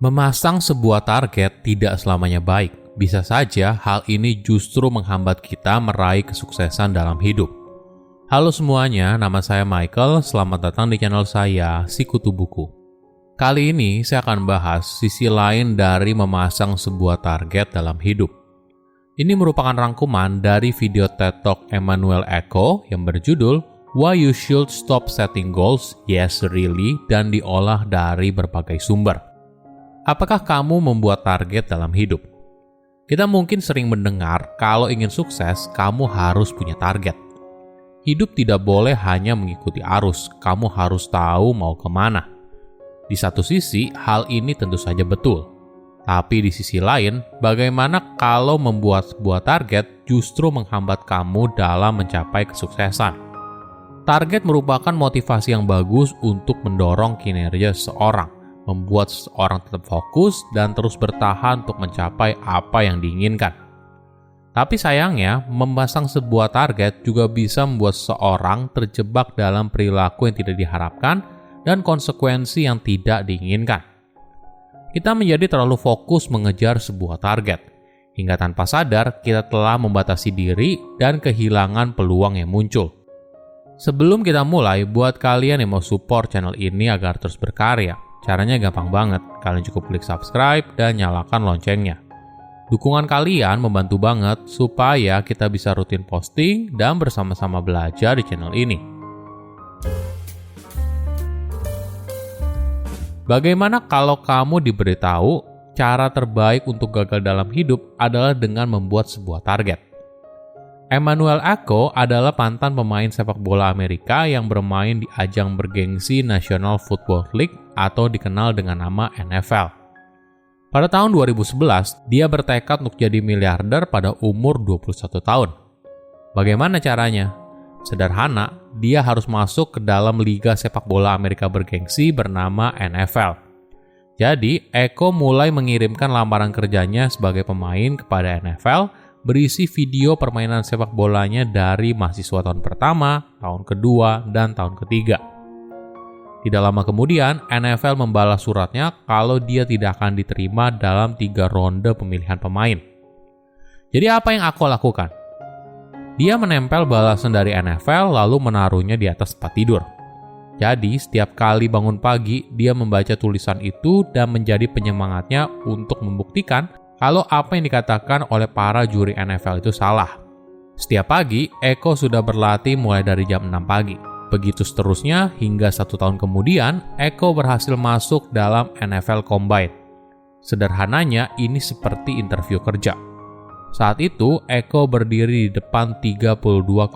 Memasang sebuah target tidak selamanya baik. Bisa saja hal ini justru menghambat kita meraih kesuksesan dalam hidup. Halo semuanya, nama saya Michael. Selamat datang di channel saya, Sikutu Buku. Kali ini saya akan bahas sisi lain dari memasang sebuah target dalam hidup. Ini merupakan rangkuman dari video TED Talk Emmanuel Eko yang berjudul Why You Should Stop Setting Goals, Yes Really, dan diolah dari berbagai sumber. Apakah kamu membuat target dalam hidup? Kita mungkin sering mendengar kalau ingin sukses, kamu harus punya target. Hidup tidak boleh hanya mengikuti arus, kamu harus tahu mau kemana. Di satu sisi, hal ini tentu saja betul. Tapi di sisi lain, bagaimana kalau membuat sebuah target justru menghambat kamu dalam mencapai kesuksesan? Target merupakan motivasi yang bagus untuk mendorong kinerja seseorang, membuat seseorang tetap fokus dan terus bertahan untuk mencapai apa yang diinginkan. Tapi sayangnya, memasang sebuah target juga bisa membuat seseorang terjebak dalam perilaku yang tidak diharapkan dan konsekuensi yang tidak diinginkan. Kita menjadi terlalu fokus mengejar sebuah target, hingga tanpa sadar kita telah membatasi diri dan kehilangan peluang yang muncul. Sebelum kita mulai, buat kalian yang mau support channel ini agar terus berkarya, caranya gampang banget. Kalian cukup klik subscribe dan nyalakan loncengnya. Dukungan kalian membantu banget supaya kita bisa rutin posting dan bersama-sama belajar di channel ini. Bagaimana kalau kamu diberitahu cara terbaik untuk gagal dalam hidup adalah dengan membuat sebuah target? Emmanuel Eko adalah mantan pemain sepak bola Amerika yang bermain di ajang bergengsi National Football League atau dikenal dengan nama NFL. Pada tahun 2011, dia bertekad untuk jadi miliarder pada umur 21 tahun. Bagaimana caranya? Sederhana, dia harus masuk ke dalam liga sepak bola Amerika bergengsi bernama NFL. Jadi, Eko mulai mengirimkan lamaran kerjanya sebagai pemain kepada NFL berisi video permainan sepak bolanya dari mahasiswa tahun pertama, tahun kedua, dan tahun ketiga. Tidak lama kemudian, NFL membalas suratnya kalau dia tidak akan diterima dalam 3 ronde pemilihan pemain. Jadi apa yang Eko lakukan? Dia menempel balasan dari NFL lalu menaruhnya di atas tempat tidur. Jadi, setiap kali bangun pagi, dia membaca tulisan itu dan menjadi penyemangatnya untuk membuktikan kalau apa yang dikatakan oleh para juri NFL itu salah. Setiap pagi, Eko sudah berlatih mulai dari jam 6 pagi. Begitu seterusnya, hingga 1 tahun kemudian, Eko berhasil masuk dalam NFL Combine. Sederhananya, ini seperti interview kerja. Saat itu, Eko berdiri di depan 32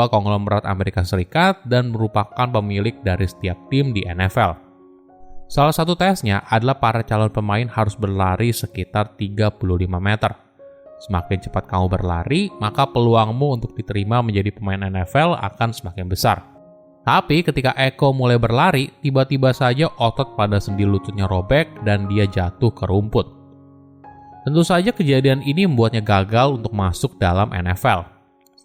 konglomerat Amerika Serikat dan merupakan pemilik dari setiap tim di NFL. Salah satu tesnya adalah para calon pemain harus berlari sekitar 35 meter. Semakin cepat kamu berlari, maka peluangmu untuk diterima menjadi pemain NFL akan semakin besar. Tapi ketika Eko mulai berlari, tiba-tiba saja otot pada sendi lututnya robek dan dia jatuh ke rumput. Tentu saja kejadian ini membuatnya gagal untuk masuk dalam NFL.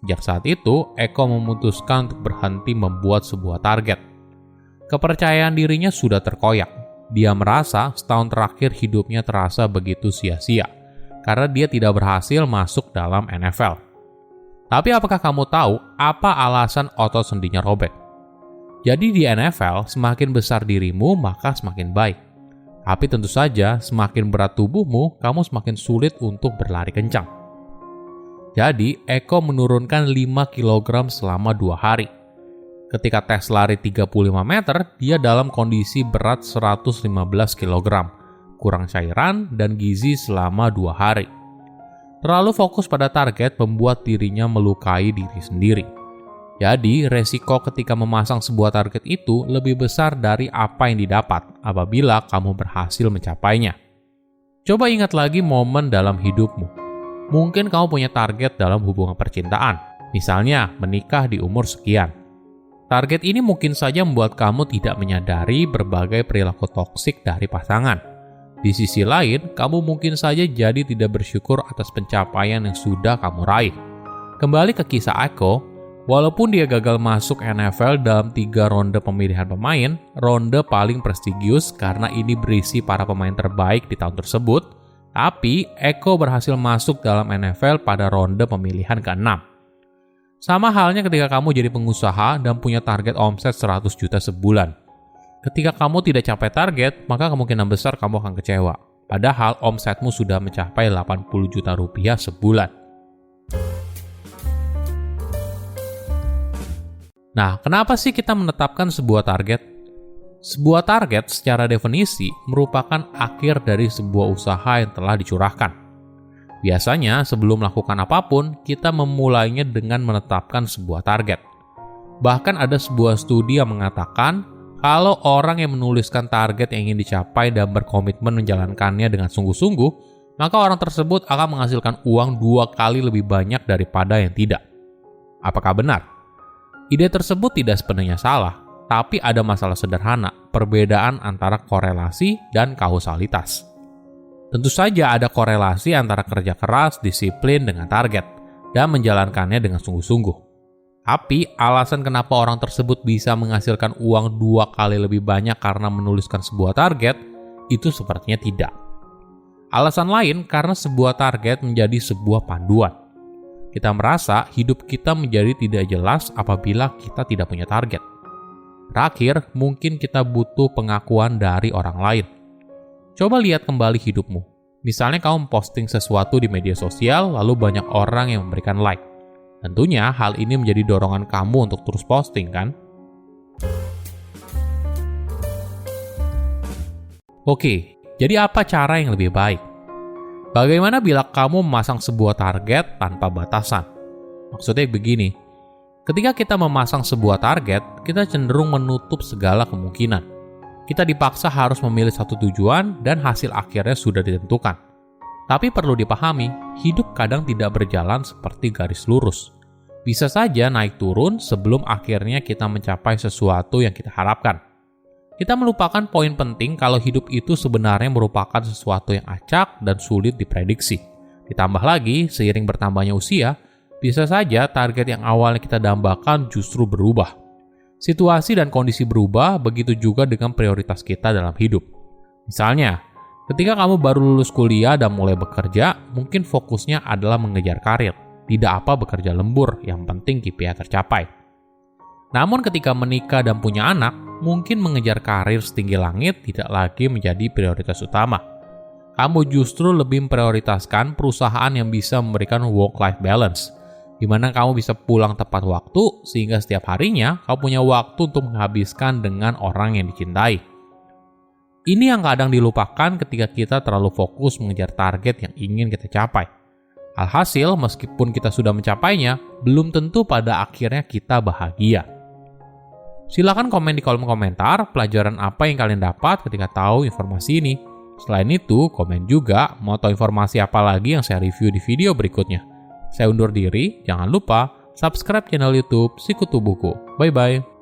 Sejak saat itu, Eko memutuskan untuk berhenti membuat sebuah target. Kepercayaan dirinya sudah terkoyak. Dia merasa setahun terakhir hidupnya terasa begitu sia-sia, karena dia tidak berhasil masuk dalam NFL. Tapi apakah kamu tahu apa alasan otot sendinya robek? Jadi di NFL, semakin besar dirimu, maka semakin baik. Tapi tentu saja, semakin berat tubuhmu, kamu semakin sulit untuk berlari kencang. Jadi, Eko menurunkan 5 kg selama 2 hari. Ketika tes lari 35 meter, dia dalam kondisi berat 115 kg, kurang cairan dan gizi selama 2 hari. Terlalu fokus pada target membuat dirinya melukai diri sendiri. Jadi, resiko ketika memasang sebuah target itu lebih besar dari apa yang didapat apabila kamu berhasil mencapainya. Coba ingat lagi momen dalam hidupmu. Mungkin kamu punya target dalam hubungan percintaan, misalnya menikah di umur sekian. Target ini mungkin saja membuat kamu tidak menyadari berbagai perilaku toksik dari pasangan. Di sisi lain, kamu mungkin saja jadi tidak bersyukur atas pencapaian yang sudah kamu raih. Kembali ke kisah Eko, Walaupun dia gagal masuk NFL dalam 3 ronde pemilihan pemain, ronde paling prestigius karena ini berisi para pemain terbaik di tahun tersebut, tapi Eko berhasil masuk dalam NFL pada ronde pemilihan ke-6. Sama halnya ketika kamu jadi pengusaha dan punya target omset 100 juta sebulan. Ketika kamu tidak capai target, maka kemungkinan besar kamu akan kecewa. Padahal omsetmu sudah mencapai 80 juta rupiah sebulan. Nah, kenapa sih kita menetapkan sebuah target? Sebuah target secara definisi merupakan akhir dari sebuah usaha yang telah dicurahkan. Biasanya, sebelum melakukan apapun, kita memulainya dengan menetapkan sebuah target. Bahkan ada sebuah studi yang mengatakan, kalau orang yang menuliskan target yang ingin dicapai dan berkomitmen menjalankannya dengan sungguh-sungguh, maka orang tersebut akan menghasilkan uang 2 kali lebih banyak daripada yang tidak. Apakah benar? Ide tersebut tidak sepenuhnya salah, tapi ada masalah sederhana, perbedaan antara korelasi dan kausalitas. Tentu saja ada korelasi antara kerja keras, disiplin dengan target, dan menjalankannya dengan sungguh-sungguh. Tapi, alasan kenapa orang tersebut bisa menghasilkan uang 2 kali lebih banyak karena menuliskan sebuah target, itu sepertinya tidak. Alasan lain karena sebuah target menjadi sebuah panduan. Kita merasa hidup kita menjadi tidak jelas apabila kita tidak punya target. Terakhir, mungkin kita butuh pengakuan dari orang lain. Coba lihat kembali hidupmu. Misalnya kamu posting sesuatu di media sosial, lalu banyak orang yang memberikan like. Tentunya hal ini menjadi dorongan kamu untuk terus posting, kan? Oke, jadi apa cara yang lebih baik? Bagaimana bila kamu memasang sebuah target tanpa batasan? Maksudnya begini, ketika kita memasang sebuah target, kita cenderung menutup segala kemungkinan. Kita dipaksa harus memilih satu tujuan dan hasil akhirnya sudah ditentukan. Tapi perlu dipahami, hidup kadang tidak berjalan seperti garis lurus. Bisa saja naik turun sebelum akhirnya kita mencapai sesuatu yang kita harapkan. Kita melupakan poin penting kalau hidup itu sebenarnya merupakan sesuatu yang acak dan sulit diprediksi. Ditambah lagi, seiring bertambahnya usia, bisa saja target yang awalnya kita dambakan justru berubah. Situasi dan kondisi berubah, begitu juga dengan prioritas kita dalam hidup. Misalnya, ketika kamu baru lulus kuliah dan mulai bekerja, mungkin fokusnya adalah mengejar karir. Tidak apa bekerja lembur, yang penting KPI tercapai. Namun ketika menikah dan punya anak, mungkin mengejar karir setinggi langit tidak lagi menjadi prioritas utama. Kamu justru lebih memprioritaskan perusahaan yang bisa memberikan work-life balance, di mana kamu bisa pulang tepat waktu sehingga setiap harinya kamu punya waktu untuk menghabiskan dengan orang yang dicintai. Ini yang kadang dilupakan ketika kita terlalu fokus mengejar target yang ingin kita capai. Alhasil, meskipun kita sudah mencapainya, belum tentu pada akhirnya kita bahagia. Silakan komen di kolom komentar pelajaran apa yang kalian dapat ketika tahu informasi ini. Selain itu, komen juga mau tahu informasi apa lagi yang saya review di video berikutnya. Saya undur diri, jangan lupa subscribe channel YouTube Sikutu Buku. Bye-bye.